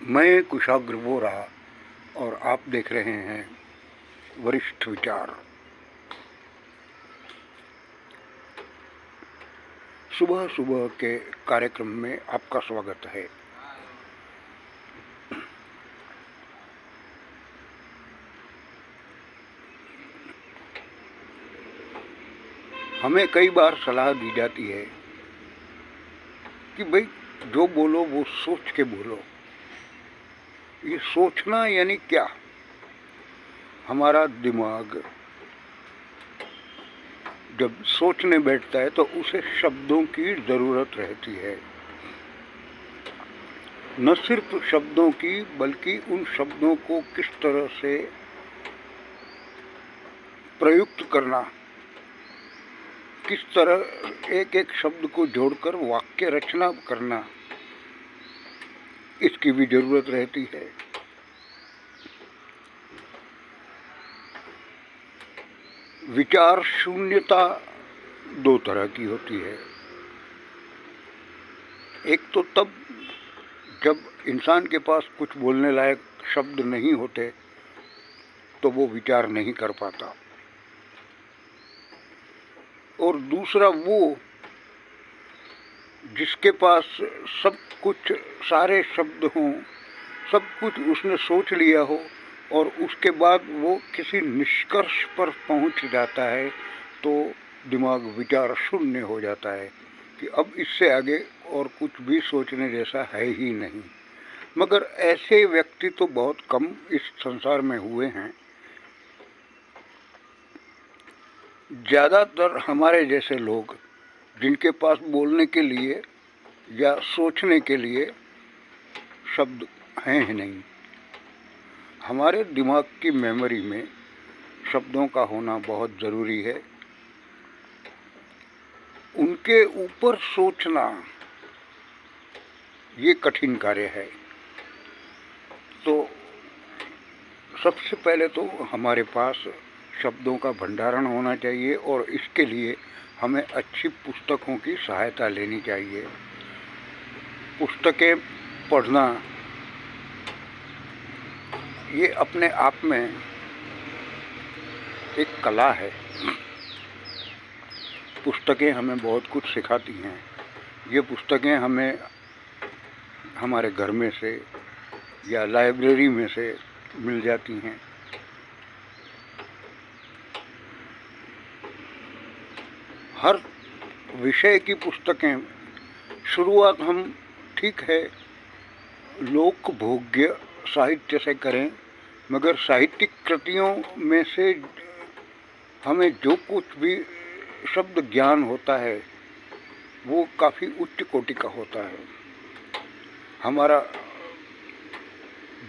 मैं कुशाग्र वोरा और आप देख रहे हैं वरिष्ठ विचार। सुबह सुबह के कार्यक्रम में आपका स्वागत है। हमें कई बार सलाह दी जाती है कि भाई जो बोलो वो सोच के बोलो। ये सोचना यानी क्या? हमारा दिमाग जब सोचने बैठता है तो उसे शब्दों की ज़रूरत रहती है। न सिर्फ शब्दों की बल्कि उन शब्दों को किस तरह से प्रयुक्त करना, किस तरह एक एक शब्द को जोड़कर वाक्य रचना करना, इसकी भी ज़रूरत रहती है। विचार शून्यता दो तरह की होती है। एक तो तब जब इंसान के पास कुछ बोलने लायक शब्द नहीं होते तो वो विचार नहीं कर पाता, और दूसरा वो जिसके पास सब कुछ, सारे शब्द हों, सब कुछ उसने सोच लिया हो और उसके बाद वो किसी निष्कर्ष पर पहुंच जाता है तो दिमाग विचार शून्य हो जाता है कि अब इससे आगे और कुछ भी सोचने जैसा है ही नहीं। मगर ऐसे व्यक्ति तो बहुत कम इस संसार में हुए हैं। ज़्यादातर हमारे जैसे लोग जिनके पास बोलने के लिए या सोचने के लिए शब्द हैं ही नहीं। हमारे दिमाग की मेमोरी में शब्दों का होना बहुत ज़रूरी है। उनके ऊपर सोचना ये कठिन कार्य है। तो सबसे पहले तो हमारे पास शब्दों का भंडारण होना चाहिए और इसके लिए हमें अच्छी पुस्तकों की सहायता लेनी चाहिए। पुस्तकें पढ़ना ये अपने आप में एक कला है। पुस्तकें हमें बहुत कुछ सिखाती हैं। ये पुस्तकें हमें हमारे घर में से या लाइब्रेरी में से मिल जाती हैं। हर विषय की पुस्तकें, शुरुआत हम ठीक है लोक भोग्य साहित्य से करें, मगर साहित्यिक कृतियों में से हमें जो कुछ भी शब्द ज्ञान होता है वो काफ़ी उच्च कोटि का होता है। हमारा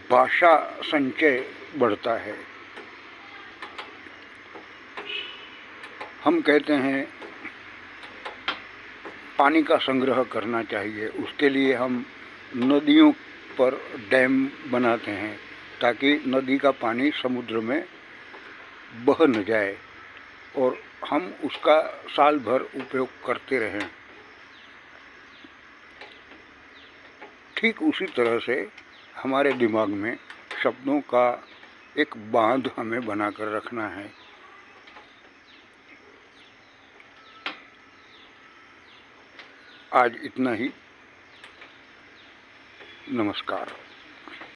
भाषा संचय बढ़ता है। हम कहते हैं पानी का संग्रह करना चाहिए, उसके लिए हम नदियों पर डैम बनाते हैं ताकि नदी का पानी समुद्र में बह न जाए और हम उसका साल भर उपयोग करते रहें। ठीक उसी तरह से हमारे दिमाग में शब्दों का एक बांध हमें बनाकर रखना है। आज इतना ही। नमस्कार।